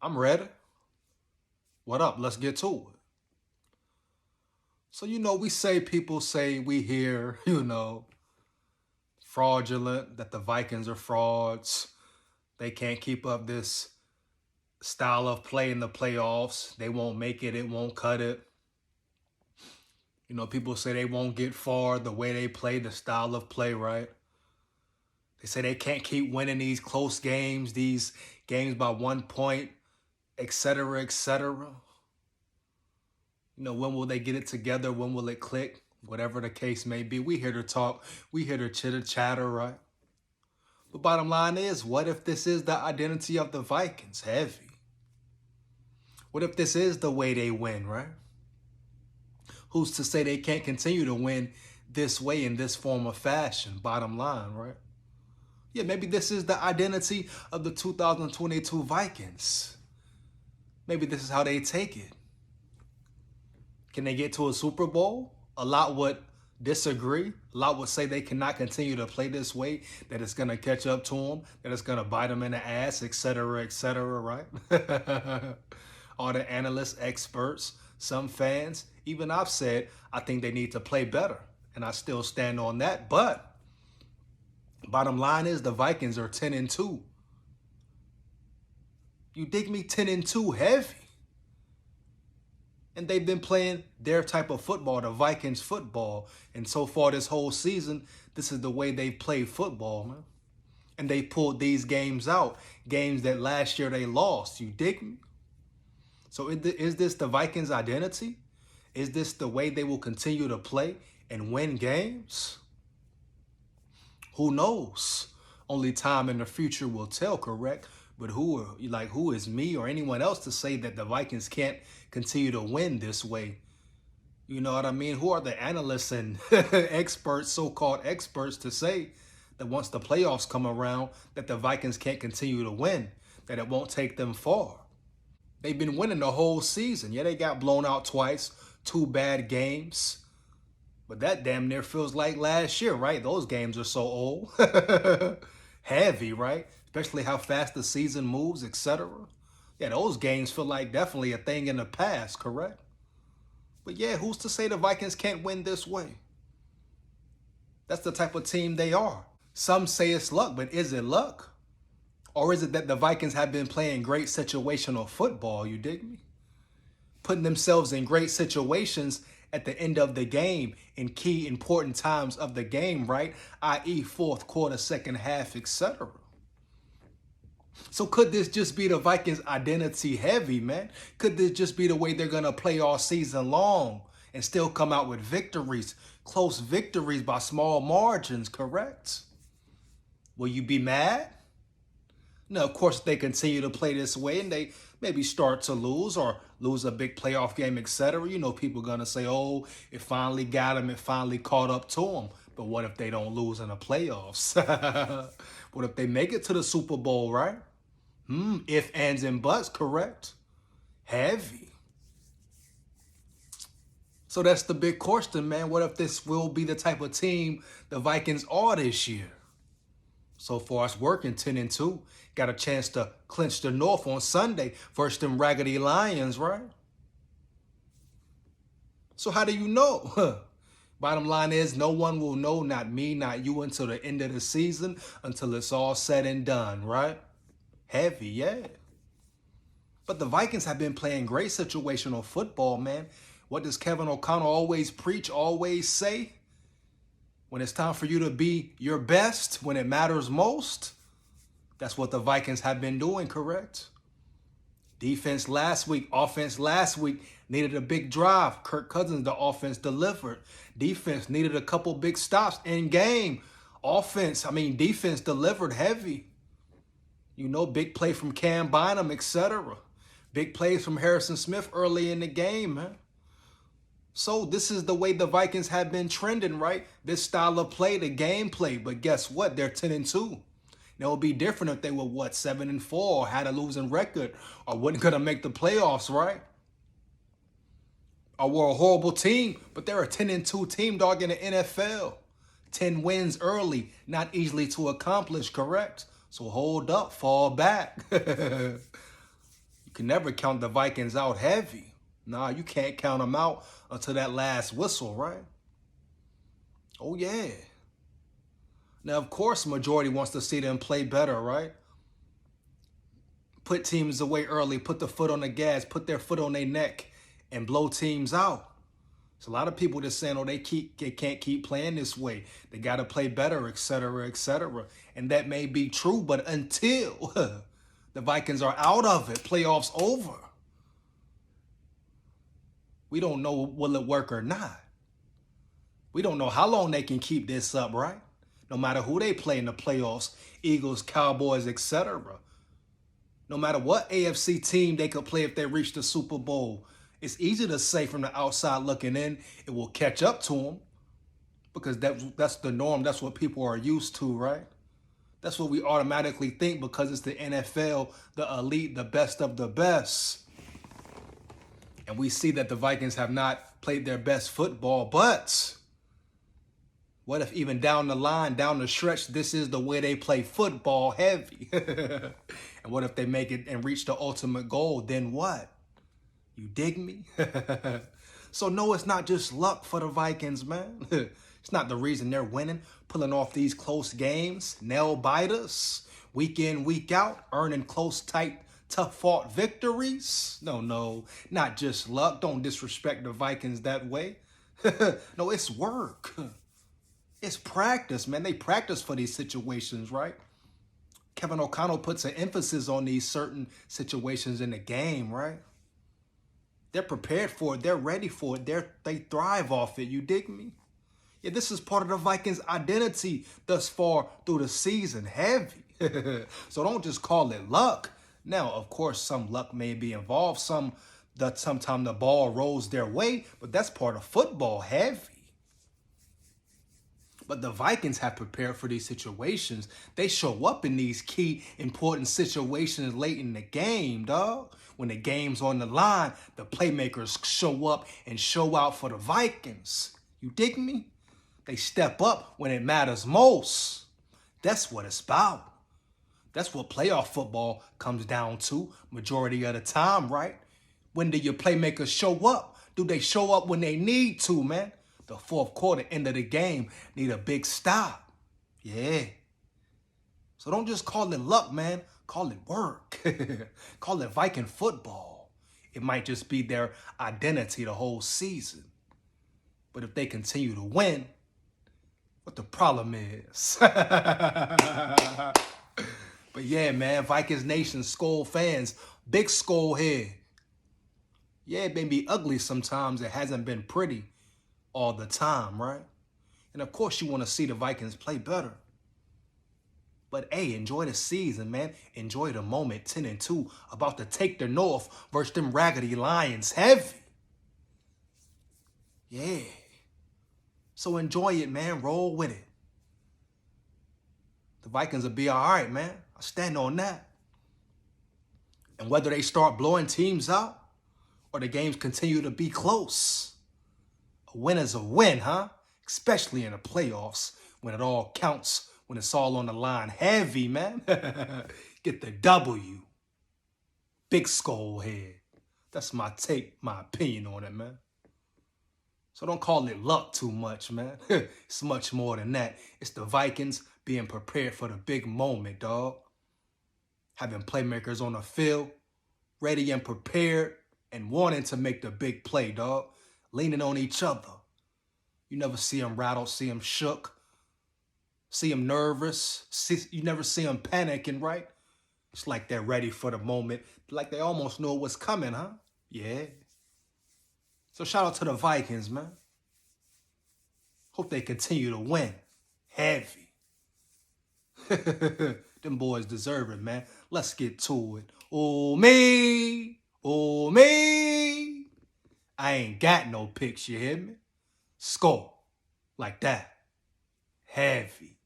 I'm ready. What up? Let's get to it. So, people say we hear, fraudulent, that the Vikings are frauds. They can't keep up this style of play in the playoffs. They won't make it. It won't cut it. People say they won't get far the way they play, the style of play, right? They say they can't keep winning these close games, these games by 1 point, etc., etc. When will they get it together? When will it click? Whatever the case may be. We here to talk. We here to chitter-chatter, right? But bottom line is, what if this is the identity of the Vikings? Heavy. What if this is the way they win, right? Who's to say they can't continue to win this way in this form of fashion? Bottom line, right? Yeah, maybe this is the identity of the 2022 Vikings. Maybe this is how they take it. Can they get to a Super Bowl? A lot would disagree. A lot would say they cannot continue to play this way, that it's going to catch up to them, that it's going to bite them in the ass, etc., right? All the analysts, experts, some fans, even I've said, I think they need to play better. And I still stand on that. But bottom line is the Vikings are 10-2. You dig me? 10-2, heavy. And they've been playing their type of football, the Vikings football. And so far this whole season, this is the way they played football, man. And they pulled these games out, games that last year they lost. You dig me? So is this the Vikings' identity? Is this the way they will continue to play and win games? Who knows? Only time in the future will tell, correct? But who is me or anyone else to say that the Vikings can't continue to win this way? You know what I mean? Who are the analysts and experts, so-called experts, to say that once the playoffs come around, that the Vikings can't continue to win, that it won't take them far? They've been winning the whole season. Yeah, they got blown out twice, 2 bad games. But that damn near feels like last year, right? Those games are so old. Heavy, right? Especially how fast the season moves, etc. Yeah, those games feel like definitely a thing in the past, correct? But yeah, who's to say the Vikings can't win this way? That's the type of team they are. Some say it's luck, but is it luck? Or is it that the Vikings have been playing great situational football, you dig me? Putting themselves in great situations at the end of the game in key important times of the game, right? I.e. fourth quarter, second half, etc. So could this just be the Vikings' identity heavy, man? Could this just be the way they're going to play all season long and still come out with victories, close victories by small margins, correct? Will you be mad? No, of course, if they continue to play this way and they maybe start to lose or lose a big playoff game, etc., people are going to say, oh, it finally got them. It finally caught up to them. But what if they don't lose in the playoffs? What if they make it to the Super Bowl, right? If, ands, and buts, correct? Heavy. So that's the big question, man. What if this will be the type of team the Vikings are this year? So far, it's working 10-2. Got a chance to clinch the North on Sunday versus them Raggedy Lions, right? So how do you know? Bottom line is no one will know, not me, not you, until the end of the season, until it's all said and done, right? Heavy, yeah. But the Vikings have been playing great situational football, man. What does Kevin O'Connell always preach, always say? When it's time for you to be your best, when it matters most, that's what the Vikings have been doing, correct? Defense last week, offense last week needed a big drive. Kirk Cousins, the offense delivered. Defense needed a couple big stops in game. Defense delivered heavy. Big play from Cam Bynum, etc. Big plays from Harrison Smith early in the game, man. So this is the way the Vikings have been trending, right? This style of play, the gameplay. But guess what? They're 10-2. It would be different if they were, 7-4, or had a losing record, or wasn't going to make the playoffs, right? Or were a horrible team, but they're a 10-2 team, dog, in the NFL. 10 wins early, not easily to accomplish, correct? So hold up, fall back. can never count the Vikings out heavy. Nah, you can't count them out until that last whistle, right? Oh, yeah. Now, of course, majority wants to see them play better, right? Put teams away early, put the foot on the gas, put their foot on their neck, and blow teams out. So a lot of people just saying, oh, they can't keep playing this way. They got to play better, etc., etc. And that may be true, but until the Vikings are out of it, playoffs over, we don't know will it work or not. We don't know how long they can keep this up, right? No matter who they play in the playoffs, Eagles, Cowboys, etc. No matter what AFC team they could play if they reach the Super Bowl, it's easy to say from the outside looking in, it will catch up to them because that's the norm. That's what people are used to, right? That's what we automatically think because it's the NFL, the elite, the best of the best. And we see that the Vikings have not played their best football, but what if even down the line, down the stretch, this is the way they play football heavy? And what if they make it and reach the ultimate goal? Then what? You dig me? So no, it's not just luck for the Vikings, man. It's not the reason they're winning, pulling off these close games, nail biters, week in, week out, earning close, tight, tough-fought victories. No, not just luck. Don't disrespect the Vikings that way. No, it's work. It's practice, man. They practice for these situations, right? Kevin O'Connell puts an emphasis on these certain situations in the game, right? They're prepared for it. They're ready for it. They thrive off it. You dig me? Yeah, this is part of the Vikings' identity thus far through the season. Heavy. So don't just call it luck. Now, of course, some luck may be involved. Sometimes the ball rolls their way, but that's part of football. Heavy. But the Vikings have prepared for these situations. They show up in these key, important situations late in the game, dog. When the game's on the line, the playmakers show up and show out for the Vikings. You dig me? They step up when it matters most. That's what it's about. That's what playoff football comes down to majority of the time, right? When do your playmakers show up? Do they show up when they need to, man? The fourth quarter, end of the game, need a big stop. Yeah. So don't just call it luck, man. Call it work. Call it Viking football. It might just be their identity the whole season. But if they continue to win, what the problem is? But yeah, man, Vikings Nation, Skol fans, big Skol head. Yeah, it may be ugly sometimes. It hasn't been pretty all the time, right? And of course you want to see the Vikings play better. But hey, enjoy the season, man. Enjoy the moment. 10-2, about to take the North versus them Raggedy Lions. Heavy. Yeah. So enjoy it, man. Roll with it. The Vikings will be all right, man. I stand on that. And whether they start blowing teams out or the games continue to be close, a win is a win, huh? Especially in the playoffs when it all counts, when it's all on the line. Heavy, man. Get the W. Big Skol head. That's my take, my opinion on it, man. So don't call it luck too much, man. It's much more than that. It's the Vikings being prepared for the big moment, dog. Having playmakers on the field, ready and prepared, and wanting to make the big play, dog. Leaning on each other. You never see them rattled, see them shook, see them nervous. You never see them panicking, right? It's like they're ready for the moment, like they almost know what's coming, huh? Yeah. So shout out to the Vikings, man. Hope they continue to win. Heavy. Them boys deserve it, man. Let's get to it. Oh, me. Oh, me. I ain't got no picks, you hear me? Skol. Like that. Heavy.